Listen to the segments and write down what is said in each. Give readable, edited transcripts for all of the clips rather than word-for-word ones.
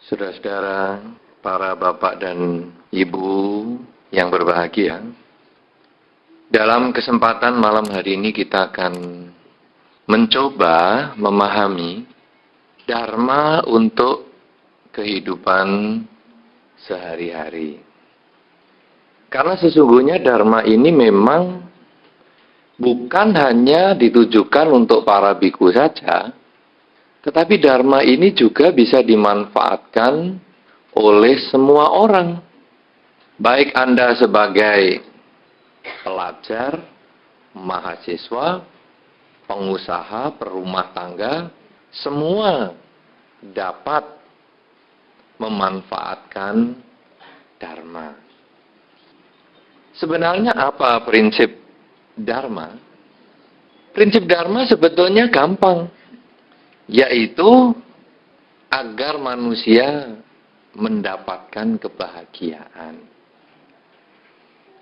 Saudara-saudara, para bapak dan ibu yang berbahagia, dalam kesempatan malam hari ini kita akan mencoba memahami Dharma untuk kehidupan sehari-hari. Karena sesungguhnya Dharma ini memang bukan hanya ditujukan untuk para biku saja, tetapi Dharma ini juga bisa dimanfaatkan oleh semua orang. Baik Anda sebagai pelajar, mahasiswa, pengusaha, perumah tangga, semua dapat memanfaatkan Dharma. Sebenarnya apa prinsip Dharma? Prinsip Dharma sebetulnya gampang, yaitu agar manusia mendapatkan kebahagiaan.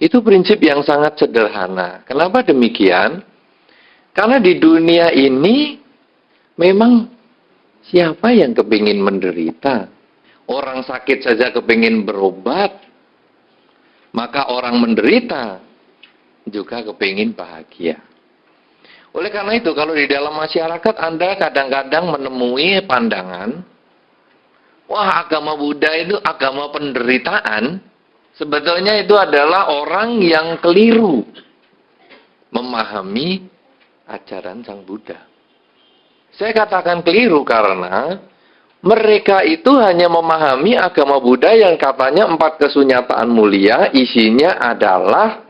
Itu prinsip yang sangat sederhana. Kenapa demikian? Karena di dunia ini memang siapa yang kepingin menderita? Orang sakit saja kepingin berobat. Maka orang menderita juga kepingin bahagia. Oleh karena itu, kalau di dalam masyarakat Anda kadang-kadang menemui pandangan, wah, agama Buddha itu agama penderitaan. Sebetulnya itu adalah orang yang keliru memahami ajaran Sang Buddha. Saya katakan keliru karena mereka itu hanya memahami agama Buddha yang katanya 4 kesunyataan mulia, isinya adalah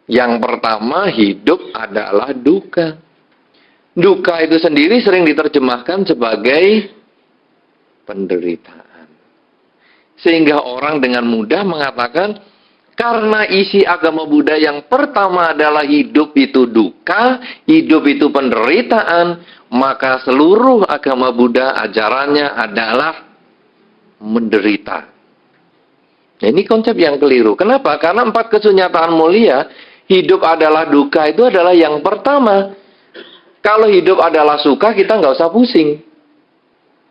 yang pertama, hidup adalah duka. Duka itu sendiri sering diterjemahkan sebagai penderitaan. Sehingga orang dengan mudah mengatakan, karena isi agama Buddha yang pertama adalah hidup itu duka, hidup itu penderitaan, maka seluruh agama Buddha ajarannya adalah menderita. Nah, ini konsep yang keliru. Kenapa? Karena 4 kesunyataan mulia, hidup adalah duka itu adalah yang pertama. Kalau hidup adalah suka, kita nggak usah pusing.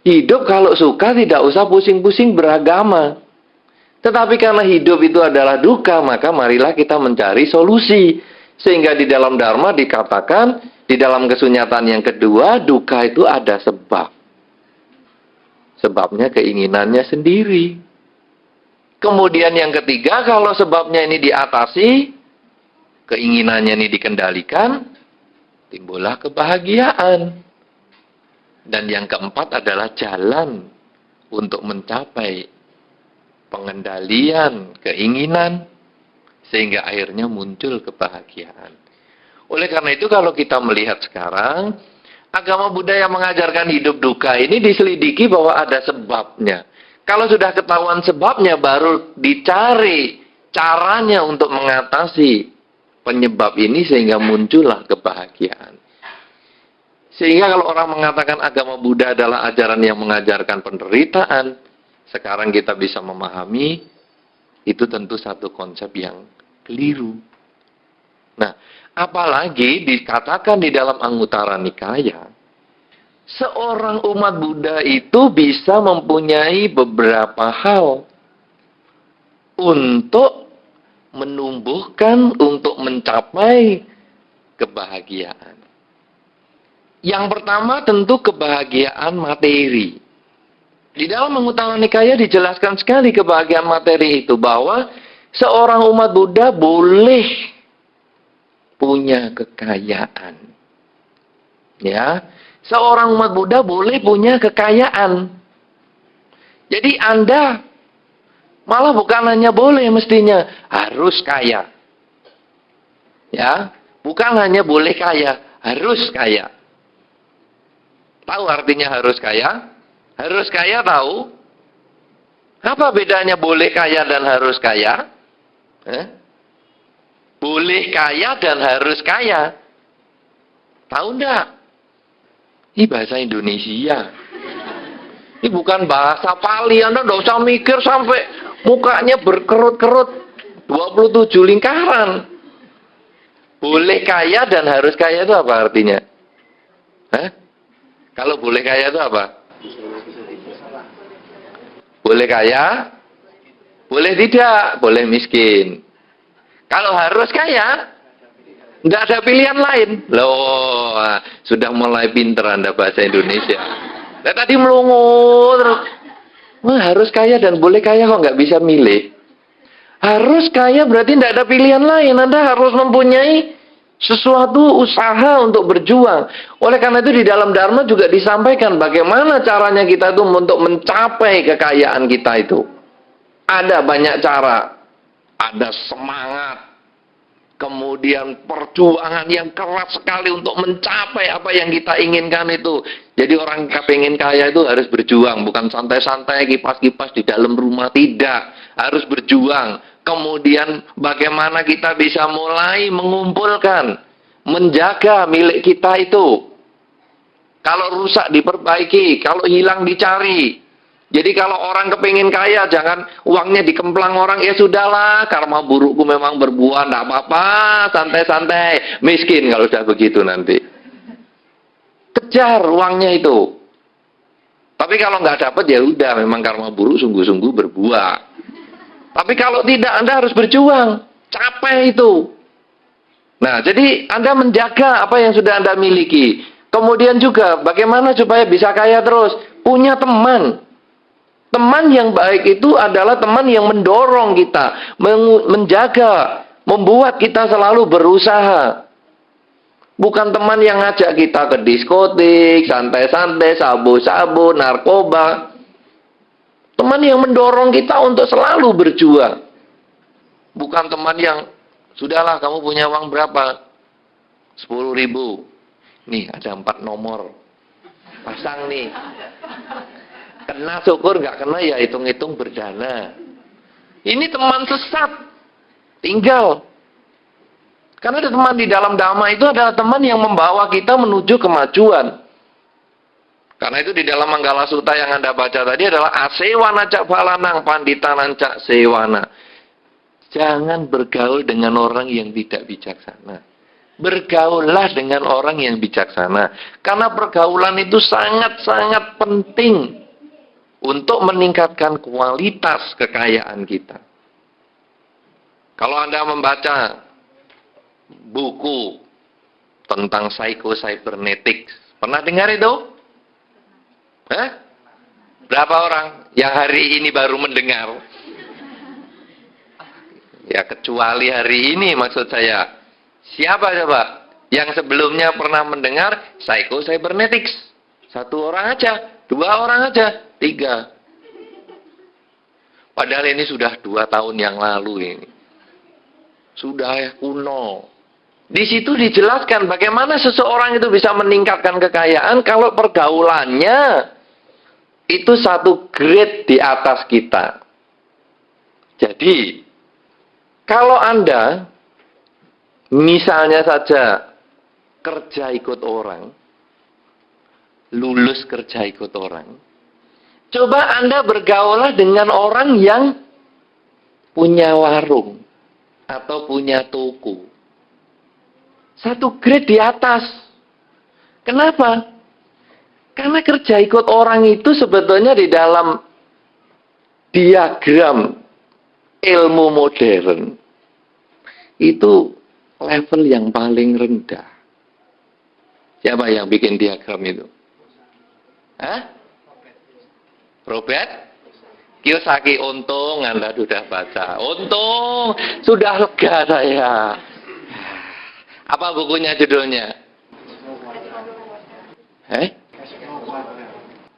Hidup kalau suka tidak usah pusing-pusing beragama. Tetapi karena hidup itu adalah duka, maka marilah kita mencari solusi. Sehingga di dalam Dharma dikatakan, di dalam kesunyatan yang kedua, duka itu ada sebab. Sebabnya keinginannya sendiri. Kemudian yang ketiga, kalau sebabnya ini diatasi, keinginannya ini dikendalikan, timbullah kebahagiaan. Dan yang keempat adalah jalan untuk mencapai pengendalian keinginan, sehingga akhirnya muncul kebahagiaan. Oleh karena itu kalau kita melihat sekarang, agama Buddha yang mengajarkan hidup duka ini diselidiki bahwa ada sebabnya. Kalau sudah ketahuan sebabnya, baru dicari caranya untuk mengatasi penyebab ini sehingga muncullah kebahagiaan. Sehingga kalau orang mengatakan agama Buddha adalah ajaran yang mengajarkan penderitaan, sekarang kita bisa memahami, itu tentu satu konsep yang keliru. Nah, apalagi dikatakan di dalam Anguttara Nikaya, seorang umat Buddha itu bisa mempunyai beberapa hal untuk menumbuhkan, untuk mencapai kebahagiaan. Yang pertama tentu kebahagiaan materi. Di dalam Anguttara Nikaya dijelaskan sekali kebahagiaan materi itu, bahwa seorang umat Buddha boleh punya kekayaan. Ya, seorang umat Buddha boleh punya kekayaan. Jadi Anda malah bukan hanya boleh, mestinya harus kaya. Ya, bukan hanya boleh kaya, harus kaya. Tahu artinya harus kaya? Harus kaya tahu? Apa bedanya boleh kaya dan harus kaya? Boleh kaya dan harus kaya. Tahu enggak? Ini bahasa Indonesia. Ini bukan bahasa Pali. Anda enggak usah mikir sampai mukanya berkerut-kerut 27 lingkaran. Boleh kaya dan harus kaya itu apa artinya? Hah? Kalau boleh kaya itu apa? Boleh kaya, boleh tidak, boleh miskin. Kalau harus kaya, tidak ada pilihan lain. Loh, sudah mulai pinter Anda bahasa Indonesia. Nah, tadi melongo terus. Wah, harus kaya dan boleh kaya kok nggak bisa milih. Harus kaya berarti tidak ada pilihan lain. Anda harus mempunyai sesuatu usaha untuk berjuang. Oleh karena itu di dalam Dharma juga disampaikan bagaimana caranya kita itu untuk mencapai kekayaan kita itu. Ada banyak cara. Ada semangat. Kemudian perjuangan yang keras sekali untuk mencapai apa yang kita inginkan itu. Jadi orang kepengen kaya itu harus berjuang. Bukan santai-santai kipas-kipas di dalam rumah. Tidak. Harus berjuang. Kemudian bagaimana kita bisa mulai mengumpulkan. Menjaga milik kita itu. Kalau rusak diperbaiki. Kalau hilang dicari. Jadi kalau orang kepingin kaya, jangan uangnya dikemplang orang, ya sudahlah, karma burukku memang berbuah, tidak apa-apa, santai-santai. Miskin kalau sudah begitu nanti. Kejar uangnya itu. Tapi kalau nggak dapat, ya udah, memang karma buruk sungguh-sungguh berbuah. Tapi kalau tidak, Anda harus berjuang. Capai itu. Nah, jadi Anda menjaga apa yang sudah Anda miliki. Kemudian juga, bagaimana supaya bisa kaya terus? Punya teman. Teman yang baik itu adalah teman yang mendorong kita, menjaga, membuat kita selalu berusaha. Bukan teman yang ngajak kita ke diskotik, santai-santai, sabu-sabu, narkoba. Teman yang mendorong kita untuk selalu berjuang. Bukan teman yang, sudahlah kamu punya uang berapa? 10.000. Nih ada 4 nomor. Pasang nih. Kena syukur, nggak kena ya hitung-hitung berdana. Ini teman sesat. Tinggal. Karena ada teman di dalam Dhamma itu adalah teman yang membawa kita menuju kemajuan. Karena itu di dalam Manggala Sutta yang Anda baca tadi adalah asewana cak balanang panditanan cak sewana. Jangan bergaul dengan orang yang tidak bijaksana. Bergaullah dengan orang yang bijaksana. Karena pergaulan itu sangat-sangat penting untuk meningkatkan kualitas kekayaan kita. Kalau Anda membaca buku tentang psycho-cybernetics, pernah dengar itu? Hah? Berapa orang yang hari ini baru mendengar? Ya kecuali hari ini maksud saya. Siapa coba yang sebelumnya pernah mendengar psycho-cybernetics? 1 orang aja, 2 orang aja. 3. Padahal ini sudah 2 tahun yang lalu ini. Sudah kuno. Di situ dijelaskan bagaimana seseorang itu bisa meningkatkan kekayaan kalau pergaulannya itu 1 grade di atas kita. Jadi, kalau Anda misalnya saja kerja ikut orang, lulus kerja ikut orang, coba Anda bergaulah dengan orang yang punya warung atau punya toko. 1 grade di atas. Kenapa? Karena kerja ikut orang itu sebetulnya di dalam diagram ilmu modern itu level yang paling rendah. Siapa yang bikin diagram itu? Hah? Robert Kiyosaki. Untung Anda sudah baca. Untung sudah lega saya. Apa bukunya judulnya?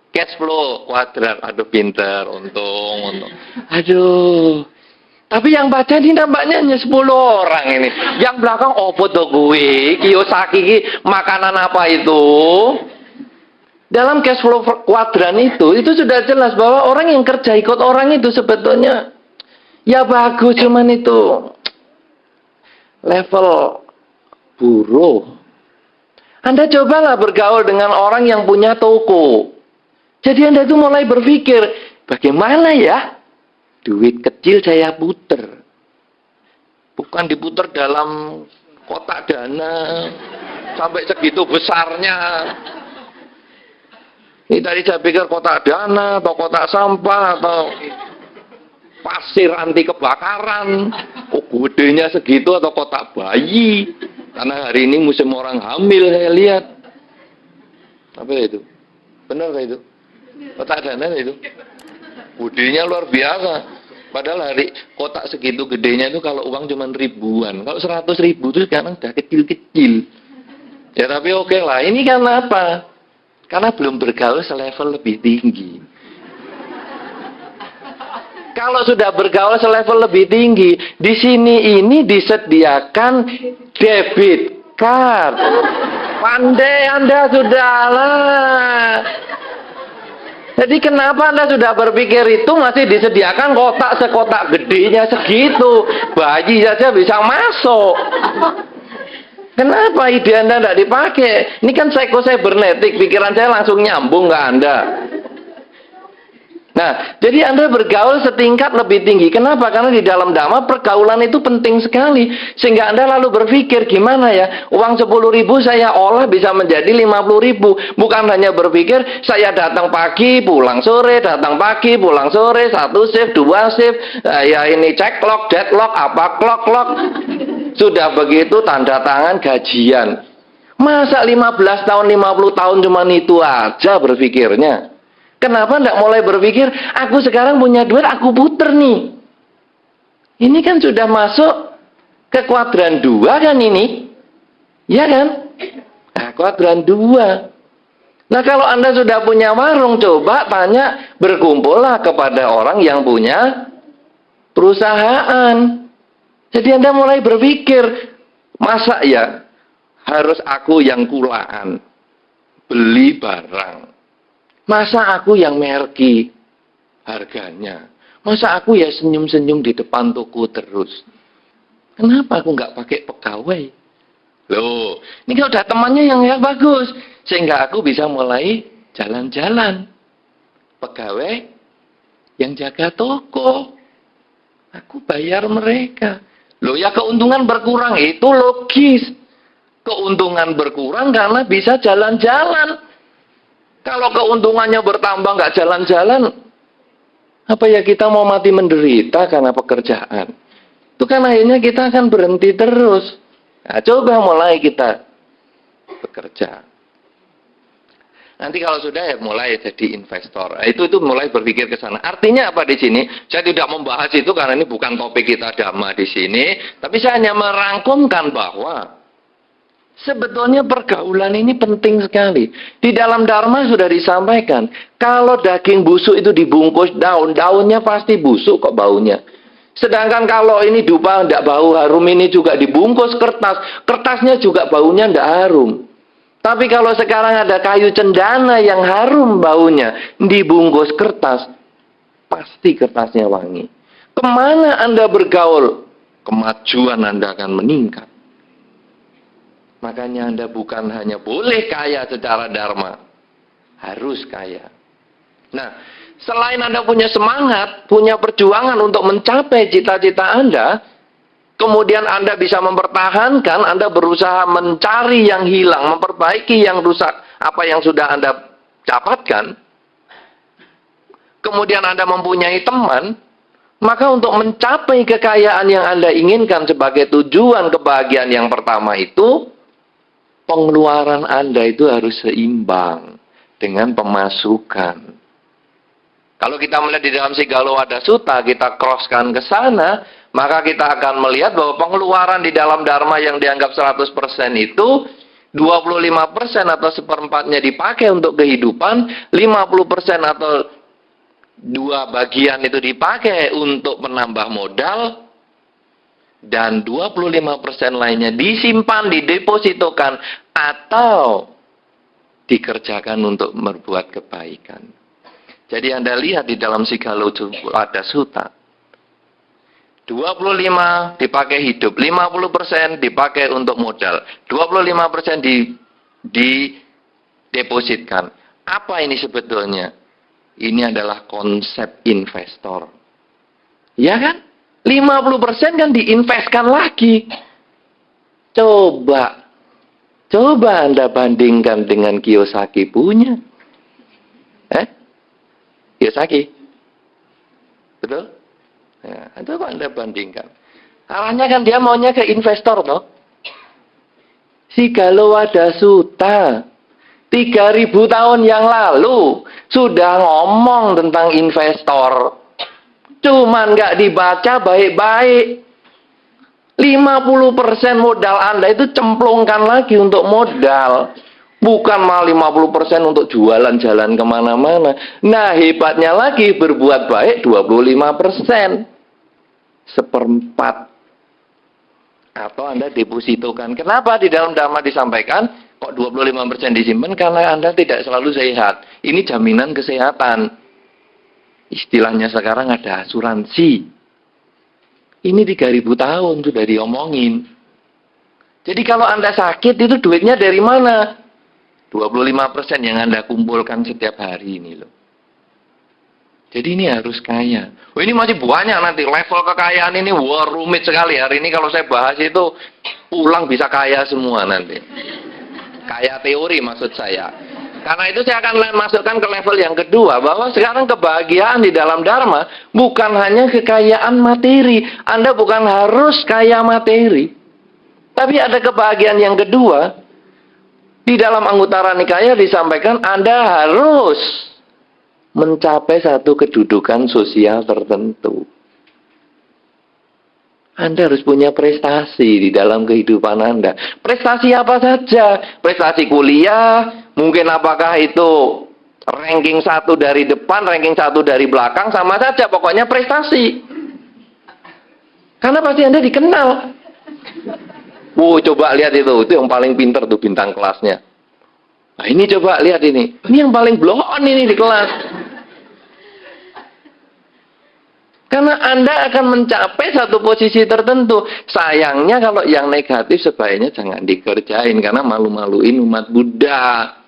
Cash flow kuadrat. Aduh pinter. Untung. Aduh. Tapi yang baca ini nampaknya hanya 10 orang ini. Yang belakang opo to gue? Kiyosaki makanan apa itu? Dalam cash flow kuadran itu sudah jelas bahwa orang yang kerja ikut orang itu sebetulnya ya bagus, cuman itu level buruh. Anda cobalah bergaul dengan orang yang punya toko. Jadi Anda itu mulai berpikir, bagaimana ya duit kecil saya puter. Bukan diputer dalam kotak dana sampai segitu besarnya. Ini tadi saya pikir kotak dana atau kotak sampah atau pasir anti kebakaran. Oh, gedenya segitu atau kotak bayi. Karena hari ini musim orang hamil saya lihat. Apa itu? Benar nggak itu? Kotak dana itu? Gedenya luar biasa. Padahal hari kotak segitu gedenya itu kalau uang cuma ribuan. Kalau 100.000 itu sekarang sudah kecil-kecil. Ya tapi oke lah. Ini kan apa? Karena belum bergaul selevel lebih tinggi. Kalau sudah bergaul selevel lebih tinggi, di sini ini disediakan debit card. Pandai Anda sudahlah. Jadi kenapa Anda sudah berpikir itu masih disediakan kotak sekotak gedenya segitu. Bayi saja bisa masuk. Kenapa ide Anda tidak dipakai? Ini kan psycho-cybernetic. Pikiran saya langsung nyambung ke Anda. Nah, jadi Anda bergaul setingkat lebih tinggi. Kenapa? Karena di dalam Dhamma pergaulan itu penting sekali. Sehingga Anda lalu berpikir, gimana ya? Uang 10.000 saya olah bisa menjadi 50.000. Bukan hanya berpikir, saya datang pagi, pulang sore, datang pagi, pulang sore, 1 shift, 2 shift. Ya ini cek log, deadlock, apa clock. Sudah begitu tanda tangan gajian. Masa 15 tahun, 50 tahun cuma itu aja berpikirnya? Kenapa tidak mulai berpikir, aku sekarang punya duit, aku puter nih. Ini kan sudah masuk ke kuadran 2 kan ini? Ya kan? Nah, kuadran 2. Nah, kalau Anda sudah punya warung, coba tanya, berkumpullah kepada orang yang punya perusahaan. Jadi Anda mulai berpikir, masa ya harus aku yang kulaan beli barang? Masa aku yang merki harganya? Masa aku ya senyum-senyum di depan toko terus? Kenapa aku nggak pakai pegawai? Loh, ini kalau udah temannya yang bagus. Sehingga aku bisa mulai jalan-jalan. Pegawai yang jaga toko. Aku bayar mereka. Loh ya keuntungan berkurang, itu logis. Keuntungan berkurang karena bisa jalan-jalan. Kalau keuntungannya bertambah nggak jalan-jalan, apa ya kita mau mati menderita karena pekerjaan? Itu kan akhirnya kita akan berhenti terus. Nah, coba mulai kita bekerja. Nanti kalau sudah ya mulai jadi investor. Nah, itu mulai berpikir ke sana. Artinya apa di sini? Saya tidak membahas itu karena ini bukan topik kita Dhamma di sini. Tapi saya hanya merangkumkan bahwa sebetulnya pergaulan ini penting sekali. Di dalam Dharma sudah disampaikan, kalau daging busuk itu dibungkus daun, daunnya pasti busuk kok baunya. Sedangkan kalau ini dupa tidak bau harum, ini juga dibungkus kertas, kertasnya juga baunya tidak harum. Tapi kalau sekarang ada kayu cendana yang harum baunya, dibungkus kertas, pasti kertasnya wangi. Kemana Anda bergaul? Kemajuan Anda akan meningkat. Makanya Anda bukan hanya boleh kaya secara dharma, harus kaya. Nah, selain Anda punya semangat, punya perjuangan untuk mencapai cita-cita Anda, kemudian Anda bisa mempertahankan, Anda berusaha mencari yang hilang, memperbaiki yang rusak, apa yang sudah Anda dapatkan. Kemudian Anda mempunyai teman, maka untuk mencapai kekayaan yang Anda inginkan sebagai tujuan kebahagiaan yang pertama itu, pengeluaran Anda itu harus seimbang dengan pemasukan. Kalau kita melihat di dalam Sigallowada Sutta, kita crosskan ke sana, maka kita akan melihat bahwa pengeluaran di dalam Dharma yang dianggap 100% itu 25% atau seperempatnya dipakai untuk kehidupan, 50% atau 2 bagian itu dipakai untuk menambah modal, dan 25% lainnya disimpan, didepositokan, atau dikerjakan untuk berbuat kebaikan. Jadi Anda lihat di dalam Sigallowada Sutta, 25% dipakai hidup, 50% dipakai untuk modal, 25% didepositkan. Apa ini sebetulnya? Ini adalah konsep investor. Ya kan? 50% kan diinvestkan lagi. Coba Anda bandingkan dengan Kiyosaki punya. Kiyosaki. Betul? Ya, coba Anda bandingkan. Arahnya kan dia maunya ke investor, toh. Si Galowada Suta 3.000 tahun yang lalu sudah ngomong tentang investor. Cuman nggak dibaca baik-baik. 50% modal Anda itu cemplungkan lagi untuk modal. Bukan malah 50% untuk jualan jalan kemana-mana. Nah, hebatnya lagi berbuat baik 25%. Seperempat. Atau Anda depositokan. Kenapa di dalam Dhamma disampaikan kok 25% disimpan? Karena Anda tidak selalu sehat. Ini jaminan kesehatan. Istilahnya sekarang ada asuransi. Ini 3.000 tahun sudah diomongin. Jadi kalau Anda sakit itu duitnya dari mana? 25% yang Anda kumpulkan setiap hari ini loh. Jadi ini harus kaya. Oh, ini masih banyak nanti level kekayaan ini. Wah, rumit sekali. Hari ini kalau saya bahas itu pulang bisa kaya semua nanti. Kaya teori maksud saya. Karena itu saya akan masukkan ke level yang kedua. Bahwa sekarang kebahagiaan di dalam Dharma bukan hanya kekayaan materi. Anda bukan harus kaya materi. Tapi ada kebahagiaan yang kedua. Di dalam Anguttara Nikaya disampaikan Anda harus mencapai satu kedudukan sosial tertentu. Anda harus punya prestasi di dalam kehidupan Anda. Prestasi apa saja? Prestasi kuliah, mungkin apakah itu ranking 1 dari depan, ranking 1 dari belakang, sama saja. Pokoknya prestasi. Karena pasti Anda dikenal. Coba lihat itu yang paling pinter tuh bintang kelasnya. Nah ini coba lihat ini yang paling blow on ini di kelas. Karena Anda akan mencapai satu posisi tertentu. Sayangnya kalau yang negatif sebaiknya jangan dikerjain karena malu-maluin umat Buddha.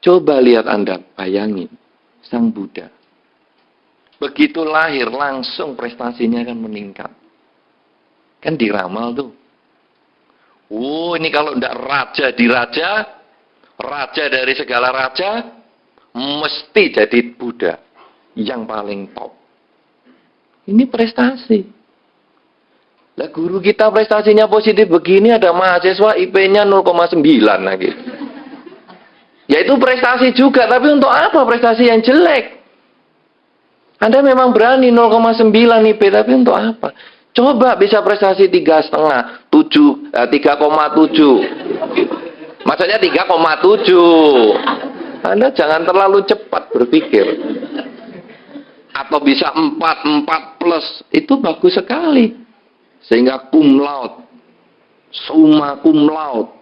Coba lihat Anda, bayangin Sang Buddha. Begitu lahir langsung prestasinya akan meningkat. Kan diramal tuh. Ini kalau tidak raja di raja, raja dari segala raja, mesti jadi Buddha yang paling top. Ini prestasi. Lah guru kita prestasinya positif begini, ada mahasiswa IP-nya 0,9 lagi. Ya itu prestasi juga, tapi untuk apa prestasi yang jelek? Anda memang berani 0,9 IP, tapi untuk apa? Coba bisa prestasi 3,5, 3,7. Maksudnya 3,7. Anda jangan terlalu cepat berpikir. Atau bisa 4 plus. Itu bagus sekali. Sehingga cum laude, summa cum laude.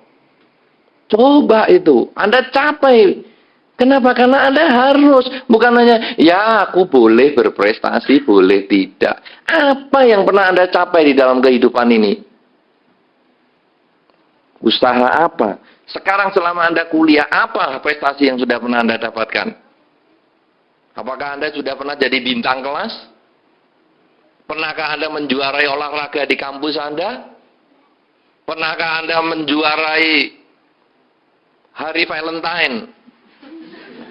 Coba itu. Anda capai. Kenapa? Karena Anda harus. Bukan hanya, ya aku boleh berprestasi, boleh tidak. Apa yang pernah Anda capai di dalam kehidupan ini? Usaha apa? Sekarang selama Anda kuliah, apa prestasi yang sudah pernah Anda dapatkan? Apakah Anda sudah pernah jadi bintang kelas? Pernahkah Anda menjuarai olahraga di kampus Anda? Pernahkah Anda menjuarai hari Valentine?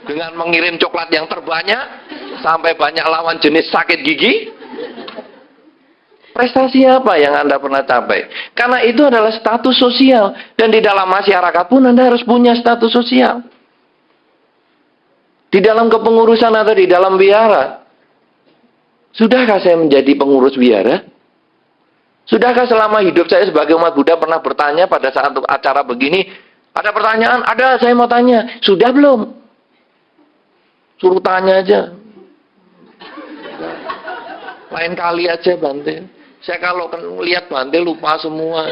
Dengan mengirim coklat yang terbanyak, sampai banyak lawan jenis sakit gigi. Prestasi apa yang Anda pernah capai? Karena itu adalah status sosial. Dan di dalam masyarakat pun Anda harus punya status sosial. Di dalam kepengurusan atau di dalam wihara. Sudahkah saya menjadi pengurus wihara? Sudahkah selama hidup saya sebagai umat Buddha pernah bertanya pada saat acara begini? Ada pertanyaan? Ada, saya mau tanya. Sudah belum? Suruh tanya aja. Lain kali aja Bante. Saya kalau lihat Bante lupa semua.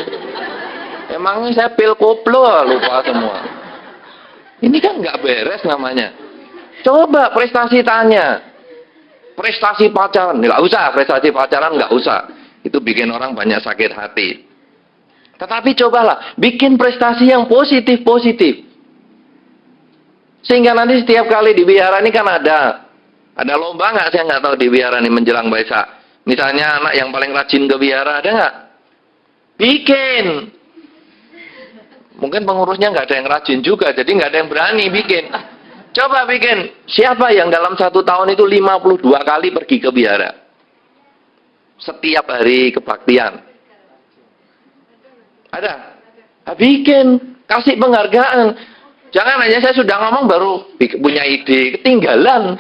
Emangnya saya pil koplo lupa semua. Ini kan nggak beres namanya. Coba prestasi tanya. Prestasi pacaran. Nggak usah, prestasi pacaran nggak usah. Itu bikin orang banyak sakit hati. Tetapi cobalah, bikin prestasi yang positif-positif. Sehingga nanti setiap kali di wihara ini kan ada lomba nggak? Saya nggak tahu di wihara ini menjelang Waisak. Misalnya anak yang paling rajin ke wihara ada nggak? Bikin. Mungkin pengurusnya nggak ada yang rajin juga, jadi nggak ada yang berani bikin. Coba bikin. Siapa yang dalam 1 tahun itu 52 kali pergi ke wihara? Setiap hari kebaktian. Ada? Nah, bikin. Kasih penghargaan. Jangan hanya saya sudah ngomong baru punya ide. Ketinggalan.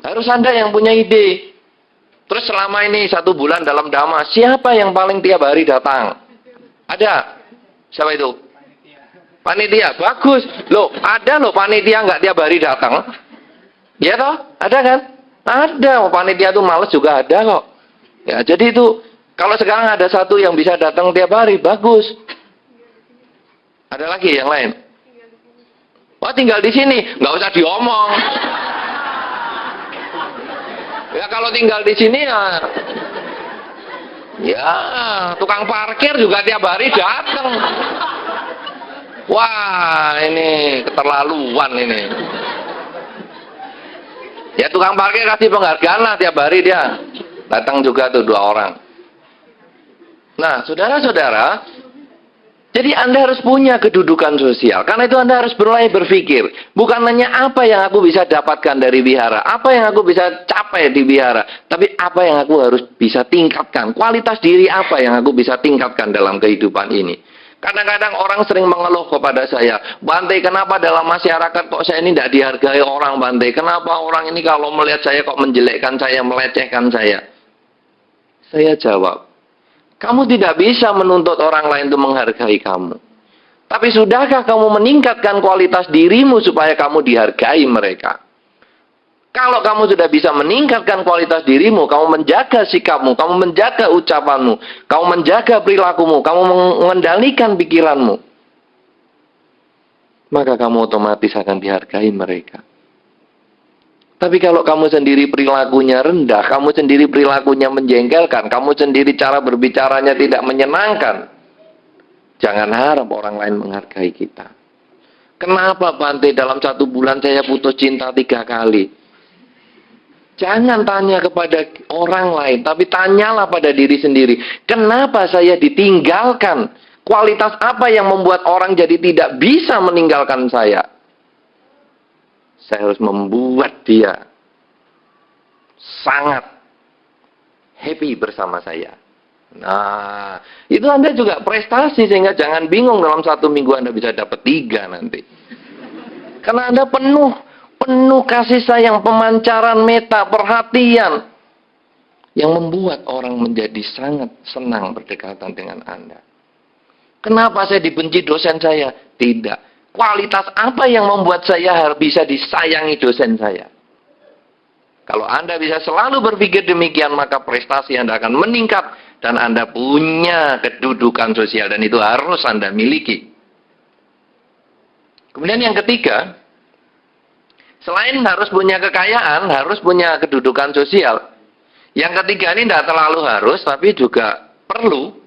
Harus Anda yang punya ide. Terus selama ini 1 bulan dalam Dhamma, siapa yang paling tiap hari datang? Ada? Siapa itu? Panitia. Bagus. Loh, ada loh panitia nggak tiap hari datang. Ya toh? Ada kan? Ada. Panitia itu males juga ada kok. Ya, jadi itu kalau sekarang ada 1 yang bisa datang tiap hari, bagus. Ada lagi yang lain? Wah, tinggal di sini, nggak usah diomong. Ya kalau tinggal di sini ya tukang parkir juga tiap hari datang. Wah, ini keterlaluan ini. Ya tukang parkir kasih penghargaan lah tiap hari dia. Datang juga tuh 2 orang. Nah, saudara-saudara, jadi Anda harus punya kedudukan sosial. Karena itu Anda harus mulai berpikir. Bukan hanya apa yang aku bisa dapatkan dari wihara. Apa yang aku bisa capai di wihara. Tapi apa yang aku harus bisa tingkatkan. Kualitas diri apa yang aku bisa tingkatkan dalam kehidupan ini. Kadang-kadang orang sering mengeluh kepada saya. Bante, kenapa dalam masyarakat kok saya ini tidak dihargai orang, Bante? Kenapa orang ini kalau melihat saya kok menjelekkan saya, melecehkan saya? Saya jawab. Kamu tidak bisa menuntut orang lain untuk menghargai kamu. Tapi sudahkah kamu meningkatkan kualitas dirimu supaya kamu dihargai mereka? Kalau kamu sudah bisa meningkatkan kualitas dirimu, kamu menjaga sikapmu, kamu menjaga ucapanmu, kamu menjaga perilakumu, kamu mengendalikan pikiranmu, maka kamu otomatis akan dihargai mereka. Tapi kalau kamu sendiri perilakunya rendah, kamu sendiri perilakunya menjengkelkan, kamu sendiri cara berbicaranya tidak menyenangkan, jangan harap orang lain menghargai kita. Kenapa Bante dalam 1 bulan saya putus cinta 3 kali? Jangan tanya kepada orang lain, tapi tanyalah pada diri sendiri. Kenapa saya ditinggalkan? Kualitas apa yang membuat orang jadi tidak bisa meninggalkan saya? Saya harus membuat dia sangat happy bersama saya. Nah, itu Anda juga prestasi, sehingga jangan bingung dalam 1 minggu Anda bisa dapat 3 nanti. Karena Anda penuh kasih sayang, pemancaran meta, perhatian yang membuat orang menjadi sangat senang berdekatan dengan Anda. Kenapa saya dibenci dosen saya? Tidak. Kualitas apa yang membuat saya bisa disayangi dosen saya? Kalau Anda bisa selalu berpikir demikian, maka prestasi Anda akan meningkat dan Anda punya kedudukan sosial, dan itu harus Anda miliki. Kemudian yang ketiga, selain harus punya kekayaan, harus punya kedudukan sosial. Yang ketiga ini tidak terlalu harus, tapi juga perlu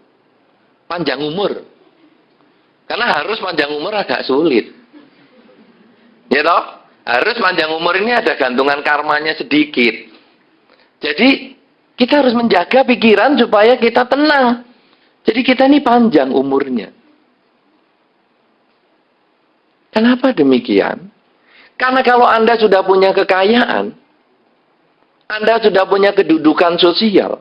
panjang umur. Karena harus panjang umur agak sulit. Ya toh? Harus panjang umur ini ada gantungan karmanya sedikit. Jadi kita harus menjaga pikiran supaya kita tenang. Jadi kita ini panjang umurnya. Kenapa demikian? Karena kalau Anda sudah punya kekayaan, Anda sudah punya kedudukan sosial,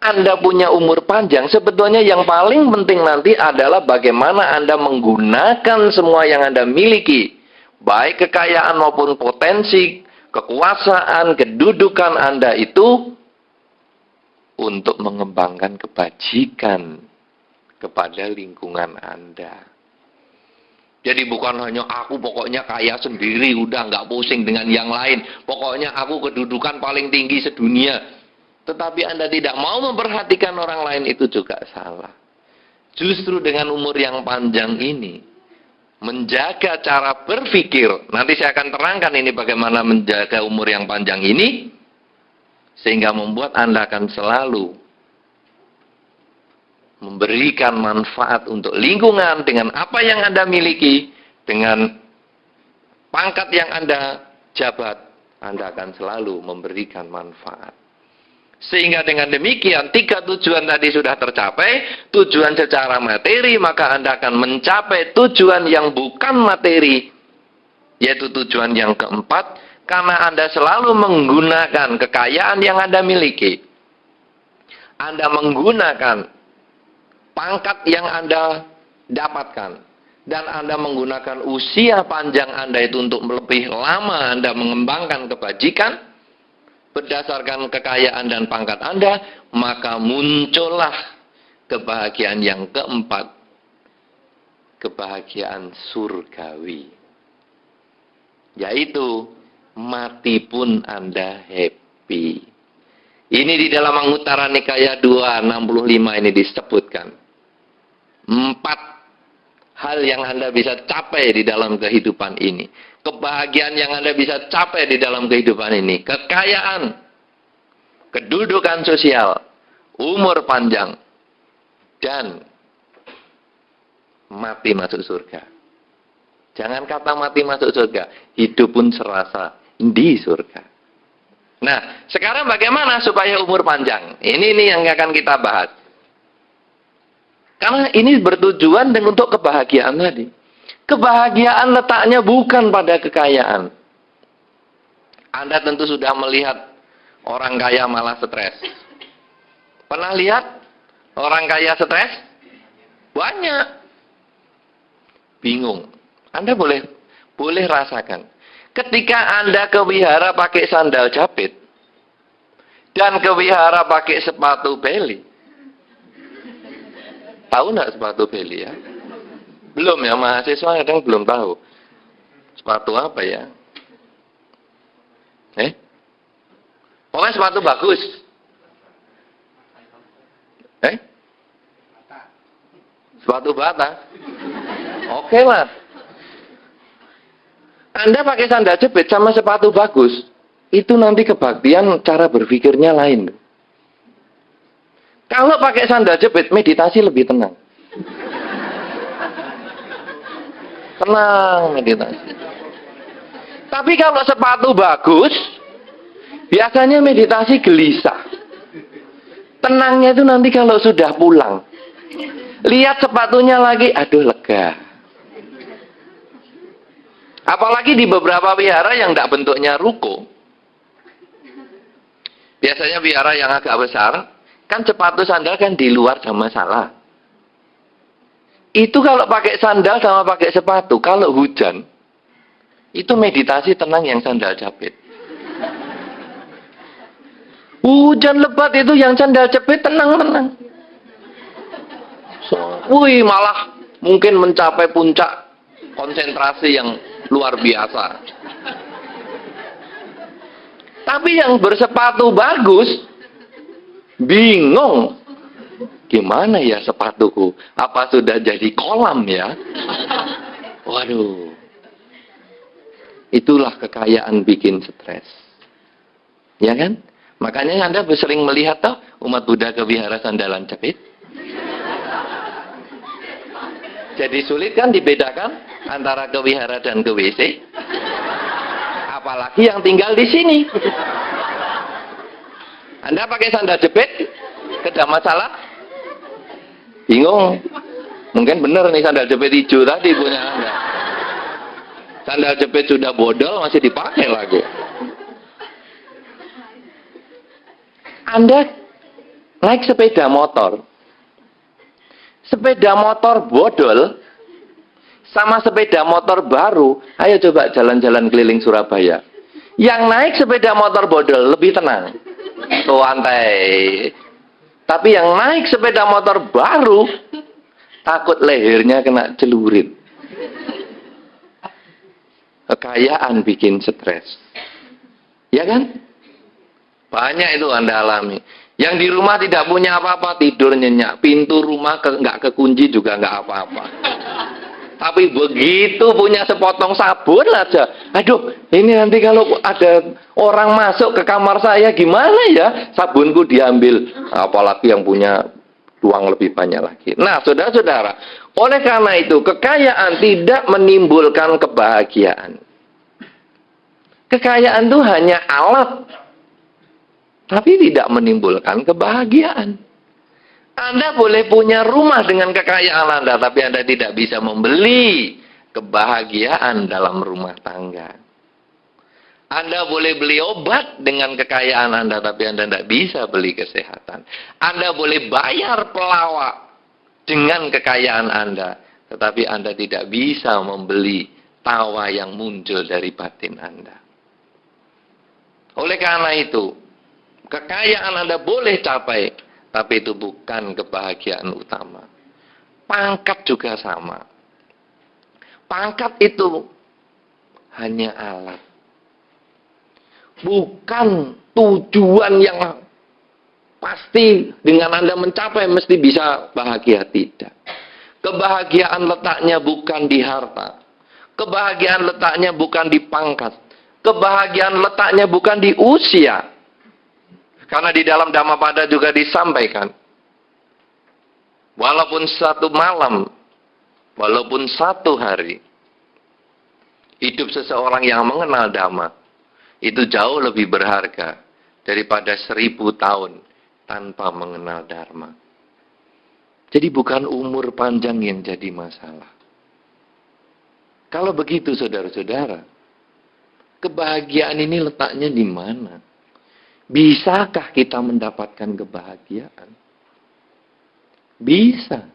Anda punya umur panjang, sebetulnya yang paling penting nanti adalah bagaimana Anda menggunakan semua yang Anda miliki. Baik kekayaan maupun potensi, kekuasaan, kedudukan Anda itu untuk mengembangkan kebajikan kepada lingkungan Anda. Jadi bukan hanya aku pokoknya kaya sendiri, udah nggak pusing dengan yang lain. Pokoknya aku kedudukan paling tinggi sedunia. Tetapi Anda tidak mau memperhatikan orang lain, itu juga salah. Justru dengan umur yang panjang ini, menjaga cara berpikir. Nanti saya akan terangkan ini bagaimana menjaga umur yang panjang ini, sehingga membuat Anda akan selalu memberikan manfaat untuk lingkungan dengan apa yang Anda miliki, dengan pangkat yang Anda jabat, Anda akan selalu memberikan manfaat. Sehingga dengan demikian, 3 tujuan tadi sudah tercapai. Tujuan secara materi, maka Anda akan mencapai tujuan yang bukan materi, yaitu tujuan yang keempat, karena Anda selalu menggunakan kekayaan yang Anda miliki. Anda menggunakan pangkat yang Anda dapatkan. Dan Anda menggunakan usia panjang Anda itu untuk lebih lama Anda mengembangkan kebajikan. Berdasarkan kekayaan dan pangkat Anda, maka muncullah kebahagiaan yang keempat. Kebahagiaan surgawi. Yaitu, mati pun Anda happy. Ini di dalam Anguttara Nikaya 265 ini disebutkan. 4 hal yang Anda bisa capai di dalam kehidupan ini. Kebahagiaan yang Anda bisa capai di dalam kehidupan ini. Kekayaan, kedudukan sosial, umur panjang, dan mati masuk surga. Jangan kata mati masuk surga, hidup pun serasa di surga. Nah, sekarang bagaimana supaya umur panjang? Ini yang akan kita bahas. Karena ini bertujuan untuk kebahagiaan tadi. Kebahagiaan letaknya bukan pada kekayaan. Anda tentu sudah melihat orang kaya malah stres. Pernah lihat orang kaya stres? Banyak. Bingung. Anda boleh rasakan. Ketika Anda ke wihara pakai sandal jepit dan ke wihara pakai sepatu beli. Tahu nggak sepatu beli ya? Belum ya, mahasiswa kadang belum tahu. Sepatu apa ya? Pokoknya sepatu bagus. Sepatu bata. Oke lah. Anda pakai sandal jepit sama sepatu bagus, itu nanti kebaktian cara berpikirnya lain. Kalau pakai sandal jepit, meditasi lebih tenang. Tenang meditasi. Tapi kalau sepatu bagus, biasanya meditasi gelisah. Tenangnya itu nanti kalau sudah pulang. Lihat sepatunya lagi, aduh lega. Apalagi di beberapa wihara yang tidak bentuknya ruko. Biasanya wihara yang agak besar, kan sepatu sandal kan di luar sama masalah. Itu kalau pakai sandal sama pakai sepatu, kalau hujan, itu meditasi tenang yang sandal jepit. Hujan lebat itu yang sandal jepit tenang-tenang. Wih, malah mungkin mencapai puncak konsentrasi yang luar biasa. Tapi yang bersepatu bagus, bingung. Gimana ya sepatuku? Apa sudah jadi kolam ya? Waduh. Itulah kekayaan bikin stres. Ya kan? Makanya Anda sering melihat toh umat Buddha ke wihara sandalan jepit. Jadi sulit kan dibedakan antara ke wihara dan ke WC? Apalagi yang tinggal di sini. Anda pakai sandal jepit, tidak masalah? Bingung. Mungkin benar nih sandal jepit hijau tadi punya Anda. Sandal jepit sudah bodol masih dipakai lagi. Anda naik sepeda motor. Sepeda motor bodol sama sepeda motor baru. Ayo coba jalan-jalan keliling Surabaya. Yang naik sepeda motor bodol lebih tenang. Santai. Tapi yang naik sepeda motor baru takut lehernya kena celurit. Kekayaan bikin stres. Ya kan? Banyak itu Anda alami. Yang di rumah tidak punya apa-apa, tidur nyenyak. Pintu rumah nggak kekunci juga nggak apa-apa. Tapi begitu punya sepotong sabun aja. Aduh, ini nanti kalau ada orang masuk ke kamar saya gimana ya? Sabunku diambil. Apalagi yang punya uang lebih banyak lagi. Nah, saudara-saudara, oleh karena itu kekayaan tidak menimbulkan kebahagiaan. Kekayaan itu hanya alat tapi tidak menimbulkan kebahagiaan. Anda boleh punya rumah dengan kekayaan Anda, tapi Anda tidak bisa membeli kebahagiaan dalam rumah tangga. Anda boleh beli obat dengan kekayaan Anda, tapi Anda tidak bisa beli kesehatan. Anda boleh bayar pelawak dengan kekayaan Anda, tetapi Anda tidak bisa membeli tawa yang muncul dari batin Anda. Oleh karena itu, kekayaan Anda boleh capai, tapi itu bukan kebahagiaan utama. Pangkat juga sama. Pangkat itu hanya alat. Bukan tujuan yang pasti dengan Anda mencapai mesti bisa bahagia. Tidak. Kebahagiaan letaknya bukan di harta. Kebahagiaan letaknya bukan di pangkat. Kebahagiaan letaknya bukan di usia. Karena di dalam Dhammapada juga disampaikan, walaupun satu malam, walaupun satu hari, hidup seseorang yang mengenal Dhamma, itu jauh lebih berharga daripada 1000 tahun tanpa mengenal Dharma. Jadi bukan umur panjang yang jadi masalah. Kalau begitu saudara-saudara, kebahagiaan ini letaknya di mana? Bisakah kita mendapatkan kebahagiaan? Bisa.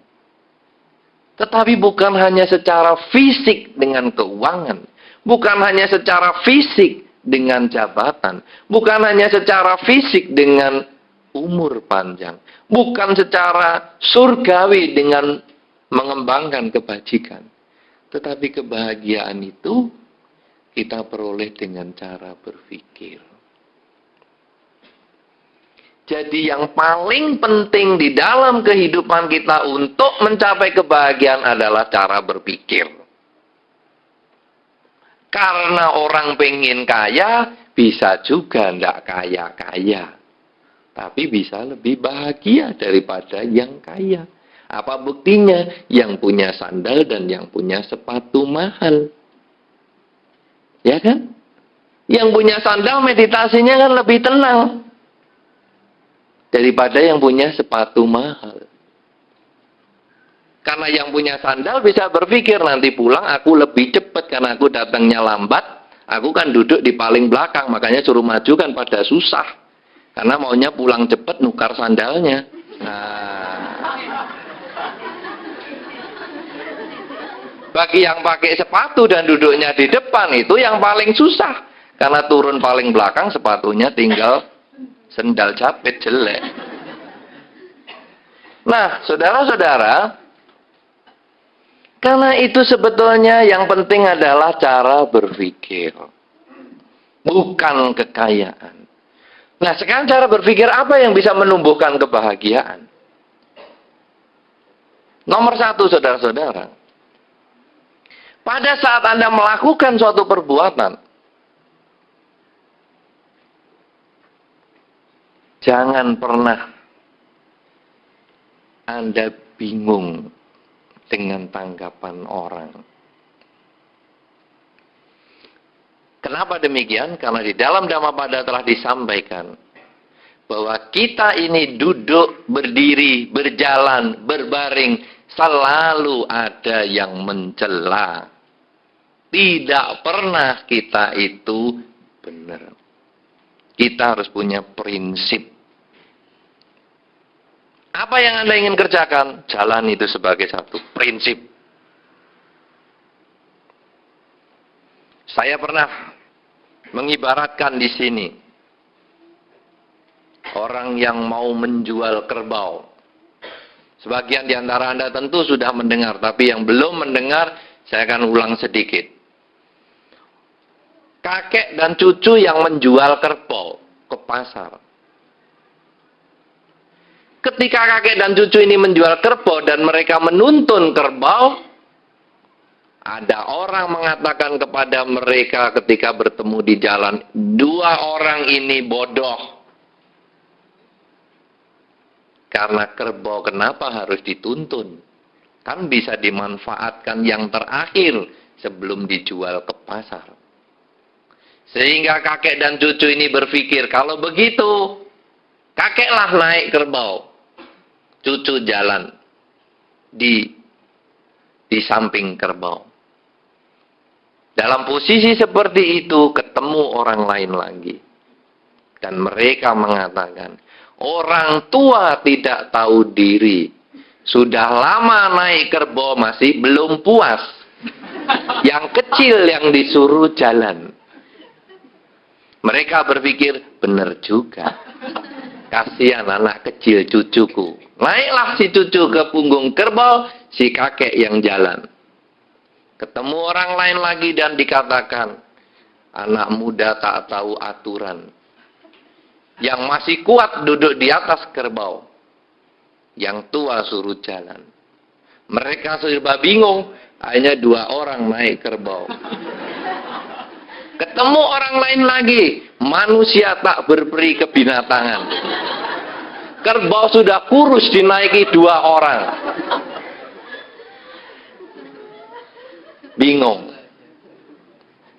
Tetapi bukan hanya secara fisik dengan keuangan. Bukan hanya secara fisik dengan jabatan. Bukan hanya secara fisik dengan umur panjang. Bukan secara surgawi dengan mengembangkan kebajikan. Tetapi kebahagiaan itu kita peroleh dengan cara berpikir. Jadi yang paling penting di dalam kehidupan kita untuk mencapai kebahagiaan adalah cara berpikir. Karena orang pengen kaya, bisa juga tidak kaya-kaya. Tapi bisa lebih bahagia daripada yang kaya. Apa buktinya? Yang punya sandal dan yang punya sepatu mahal. Ya kan? Yang punya sandal meditasinya kan lebih tenang daripada yang punya sepatu mahal. Karena yang punya sandal bisa berpikir, nanti pulang aku lebih cepat karena aku datangnya lambat. Aku kan duduk di paling belakang, makanya suruh maju kan pada susah. Karena maunya pulang cepat nukar sandalnya. Bagi yang pakai sepatu dan duduknya di depan, itu yang paling susah. Karena turun paling belakang, sepatunya tinggal sendal jepit jelek. Nah, saudara-saudara, karena itu sebetulnya yang penting adalah cara berpikir. Bukan kekayaan. Nah, sekarang cara berpikir apa yang bisa menumbuhkan kebahagiaan? Nomor 1, saudara-saudara. Pada saat Anda melakukan suatu perbuatan, jangan pernah Anda bingung dengan tanggapan orang. Kenapa demikian? Karena di dalam Dhammapada telah disampaikan bahwa kita ini duduk, berdiri, berjalan, berbaring, selalu ada yang mencela. Tidak pernah kita itu benar. Kita harus punya prinsip. Apa yang Anda ingin kerjakan? Jalan itu sebagai satu prinsip. Saya pernah mengibaratkan di sini orang yang mau menjual kerbau. Sebagian di antara Anda tentu sudah mendengar, tapi yang belum mendengar, saya akan ulang sedikit. Kakek dan cucu yang menjual kerbau ke pasar. Ketika kakek dan cucu ini menjual kerbau dan mereka menuntun kerbau, ada orang mengatakan kepada mereka ketika bertemu di jalan, 2 orang ini bodoh. Karena kerbau kenapa harus dituntun? Kan bisa dimanfaatkan yang terakhir sebelum dijual ke pasar. Sehingga kakek dan cucu ini berpikir, kalau begitu, Kakeklah naik kerbau. Cucu jalan di samping kerbau. Dalam posisi seperti itu ketemu orang lain lagi. Dan mereka mengatakan, orang tua tidak tahu diri. Sudah lama naik kerbau masih belum puas. Yang kecil yang disuruh jalan. Mereka berpikir, benar juga. Kasihan anak kecil cucuku. Naiklah si cucu ke punggung kerbau, si kakek yang jalan. Ketemu orang lain lagi dan dikatakan, anak muda tak tahu aturan. Yang masih kuat duduk di atas kerbau. Yang tua suruh jalan. Mereka serba bingung, hanya 2 orang naik kerbau. Ketemu orang lain lagi, manusia tak berperi kebinatangan. Kerbau sudah kurus dinaiki 2 orang. Bingung.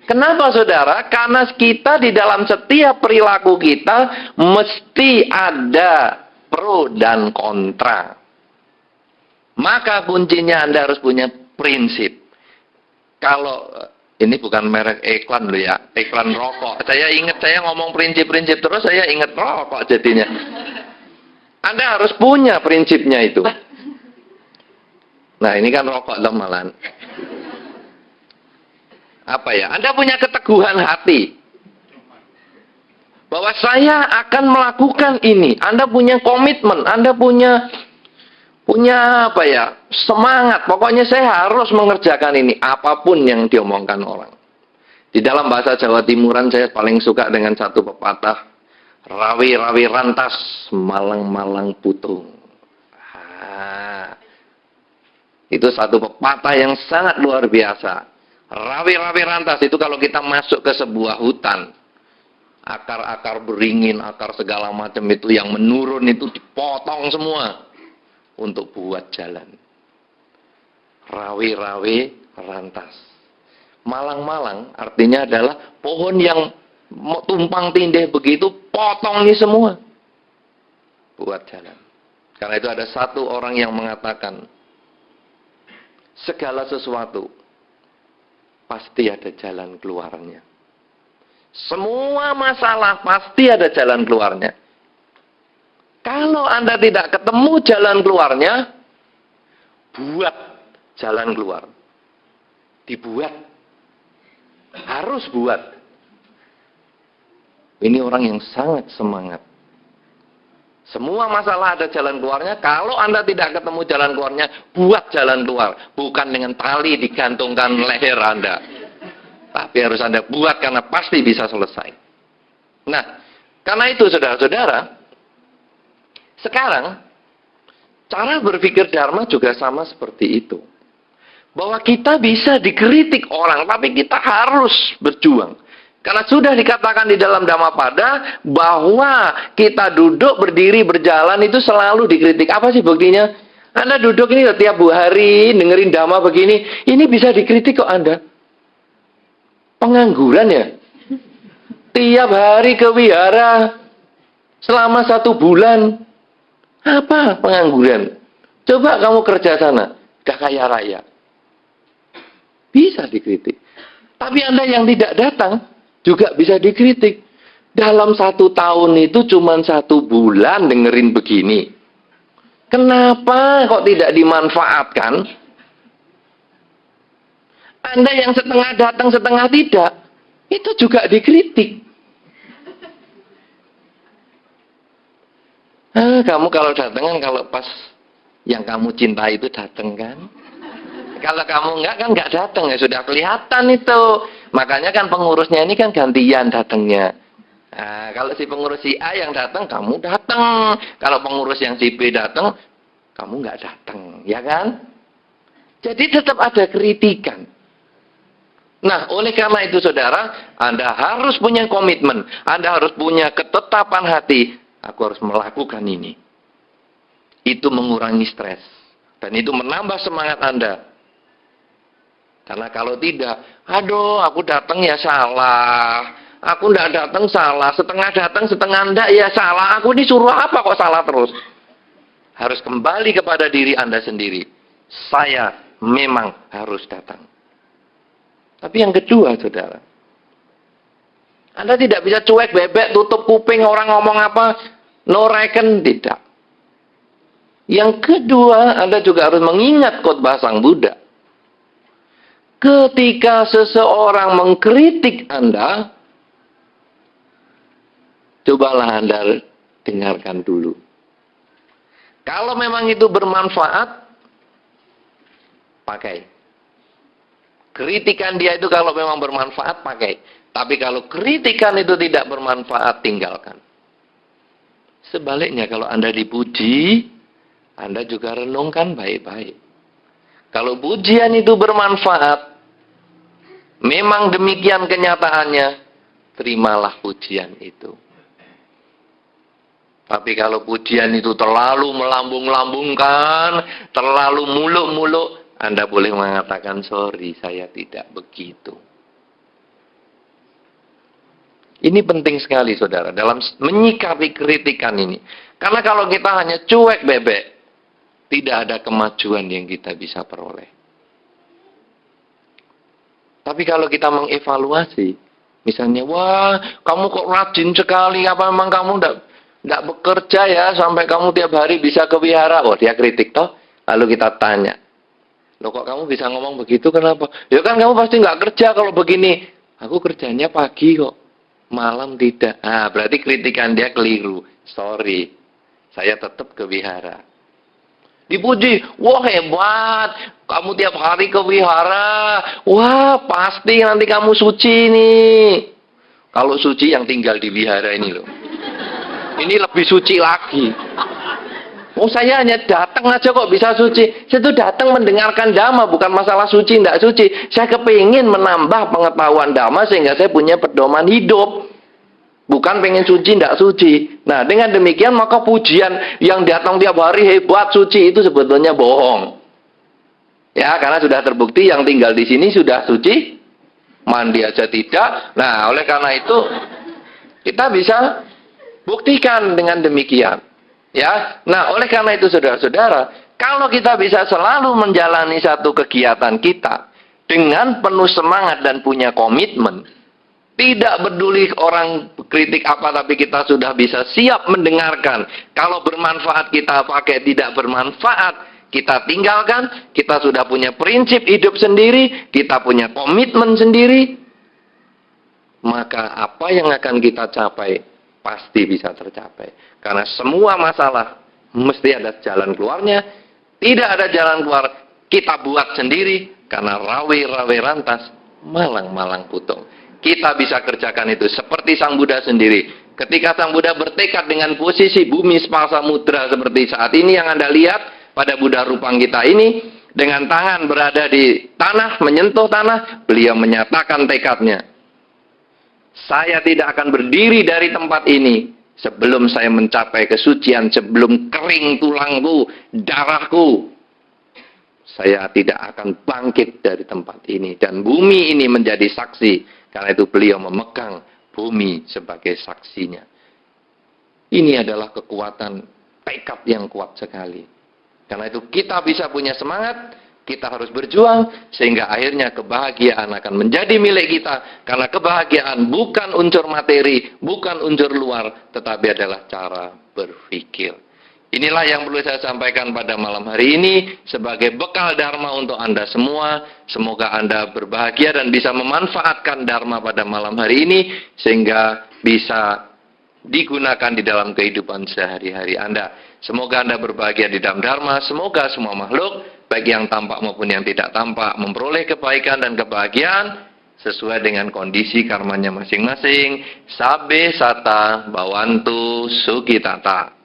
Kenapa saudara? Karena kita di dalam setiap perilaku kita mesti ada pro dan kontra. Maka kuncinya Anda harus punya prinsip. Kalau ini bukan merek iklan loh ya, iklan rokok. Saya ngomong prinsip-prinsip terus saya ingat rokok jadinya. Anda harus punya prinsipnya itu. Nah ini kan rokok teman. Apa ya? Anda punya keteguhan hati. Bahwa saya akan melakukan ini. Anda punya komitmen. Anda punya apa ya? Semangat. Pokoknya saya harus mengerjakan ini. Apapun yang diomongkan orang. Di dalam bahasa Jawa Timuran saya paling suka dengan satu pepatah. Rawi-rawi rantas, malang-malang putung. Itu satu pepatah yang sangat luar biasa. Rawi-rawi rantas itu kalau kita masuk ke sebuah hutan, akar-akar beringin, akar segala macam itu yang menurun itu dipotong semua untuk buat jalan. Rawi-rawi rantas. Malang-malang artinya adalah pohon yang tumpang tindih begitu, potong ini semua buat jalan. Karena itu ada satu orang yang mengatakan, segala sesuatu pasti ada jalan keluarnya. Semua masalah pasti ada jalan keluarnya. Kalau Anda tidak ketemu jalan keluarnya, buat jalan keluar. Dibuat. Harus buat. Ini orang yang sangat semangat. Semua masalah ada jalan keluarnya. Kalau Anda tidak ketemu jalan keluarnya, buat jalan keluar. Bukan dengan tali digantungkan leher Anda. Tapi harus Anda buat karena pasti bisa selesai. Nah, karena itu saudara-saudara, sekarang cara berpikir Dharma juga sama seperti itu. Bahwa kita bisa dikritik orang, tapi kita harus berjuang. Karena sudah dikatakan di dalam Dhammapada bahwa kita duduk, berdiri, berjalan itu selalu dikritik. Apa sih buktinya? Anda duduk ini tiap hari dengerin Dhamma begini, ini bisa dikritik kok Anda. Pengangguran ya? Tiap hari ke wihara selama 1 bulan. Apa pengangguran? Coba kamu kerja sana, gak kaya raya. Bisa dikritik. Tapi Anda yang tidak datang juga bisa dikritik. Dalam 1 tahun itu cuma 1 bulan dengerin begini. Kenapa kok tidak dimanfaatkan? Anda yang setengah datang, setengah tidak, itu juga dikritik. Kamu kalau datang kan kalau pas yang kamu cintai itu datang kan? Kalau kamu kan enggak datang ya sudah kelihatan itu. Makanya kan pengurusnya ini kan gantian datangnya. Nah, kalau si pengurus si A yang datang, kamu datang. Kalau pengurus yang si B datang, kamu enggak datang, ya kan? Jadi tetap ada kritikan. Nah, oleh karena itu saudara, Anda harus punya komitmen. Anda harus punya ketetapan hati. Aku harus melakukan ini. Itu mengurangi stres. Dan itu menambah semangat Anda. Karena kalau tidak, aduh aku datang ya salah. aku ndak datang salah, setengah datang setengah ndak ya salah. Aku disuruh apa kok salah terus? Harus kembali kepada diri Anda sendiri. Saya memang harus datang. Tapi yang kedua, saudara, Anda tidak bisa cuek bebek, tutup kuping orang ngomong apa, no reckon, tidak. Yang kedua, Anda juga harus mengingat khotbah Sang Buddha. Ketika seseorang mengkritik Anda, cobalah Anda dengarkan dulu. Kalau memang itu bermanfaat, pakai. Kritikan dia itu kalau memang bermanfaat, pakai. Tapi kalau kritikan itu tidak bermanfaat, tinggalkan. Sebaliknya, kalau Anda dipuji, Anda juga renungkan baik-baik. Kalau pujian itu bermanfaat, memang demikian kenyataannya, terimalah pujian itu. Tapi kalau pujian itu terlalu melambung-lambungkan, terlalu muluk-muluk, Anda boleh mengatakan, sorry, saya tidak begitu. Ini penting sekali, saudara, dalam menyikapi kritikan ini. Karena kalau kita hanya cuek bebek, tidak ada kemajuan yang kita bisa peroleh. Tapi kalau kita mengevaluasi, misalnya, wah, kamu kok rajin sekali, apa memang kamu tidak bekerja ya, sampai kamu tiap hari bisa ke wihara. Oh, dia kritik toh. Lalu kita tanya, loh kok kamu bisa ngomong begitu, kenapa? Ya kan kamu pasti nggak kerja kalau begini. Aku kerjanya pagi kok, malam tidak. Ah, berarti kritikan dia keliru. Sorry, saya tetap ke wihara. Dipuji, wah hebat, kamu tiap hari ke wihara. Wah, pasti nanti kamu suci nih. Kalau suci yang tinggal di wihara ini loh. Ini lebih suci lagi. Oh, saya hanya datang aja kok bisa suci. Saya tuh datang mendengarkan dhamma, bukan masalah suci tidak suci. Saya kepingin menambah pengetahuan dhamma sehingga saya punya pedoman hidup. Bukan pengen suci tidak suci. Nah, dengan demikian maka pujian yang datang tiap hari hebat suci itu sebetulnya bohong. Ya, karena sudah terbukti yang tinggal di sini sudah suci, mandi aja tidak. Nah, oleh karena itu kita bisa buktikan dengan demikian. Ya. Nah, oleh karena itu saudara-saudara, kalau kita bisa selalu menjalani satu kegiatan kita dengan penuh semangat dan punya komitmen, tidak peduli orang kritik apa, tapi kita sudah bisa siap mendengarkan. Kalau bermanfaat kita pakai, tidak bermanfaat kita tinggalkan. Kita sudah punya prinsip hidup sendiri, kita punya komitmen sendiri, maka apa yang akan kita capai pasti bisa tercapai. Karena semua masalah mesti ada jalan keluarnya. Tidak ada jalan keluar, kita buat sendiri. Karena rawe-rawe rantas, malang-malang putung. Kita bisa kerjakan itu seperti Sang Buddha sendiri. Ketika Sang Buddha bertekad dengan posisi bumi spasa mudra seperti saat ini yang Anda lihat pada Buddha Rupang kita ini, dengan tangan berada di tanah, menyentuh tanah, beliau menyatakan tekadnya. Saya tidak akan berdiri dari tempat ini sebelum saya mencapai kesucian, sebelum kering tulangku, darahku. Saya tidak akan bangkit dari tempat ini. Dan bumi ini menjadi saksi. Karena itu beliau memegang bumi sebagai saksinya. Ini adalah kekuatan tekad yang kuat sekali. Karena itu kita bisa punya semangat, kita harus berjuang, sehingga akhirnya kebahagiaan akan menjadi milik kita. Karena kebahagiaan bukan unsur materi, bukan unsur luar, tetapi adalah cara berpikir. Inilah yang perlu saya sampaikan pada malam hari ini sebagai bekal Dharma untuk Anda semua. Semoga Anda berbahagia dan bisa memanfaatkan Dharma pada malam hari ini sehingga bisa digunakan di dalam kehidupan sehari-hari Anda. Semoga Anda berbahagia di dalam Dharma. Semoga semua makhluk, baik yang tampak maupun yang tidak tampak, memperoleh kebaikan dan kebahagiaan sesuai dengan kondisi karmanya masing-masing. Sabbe sata bawantu sukitata.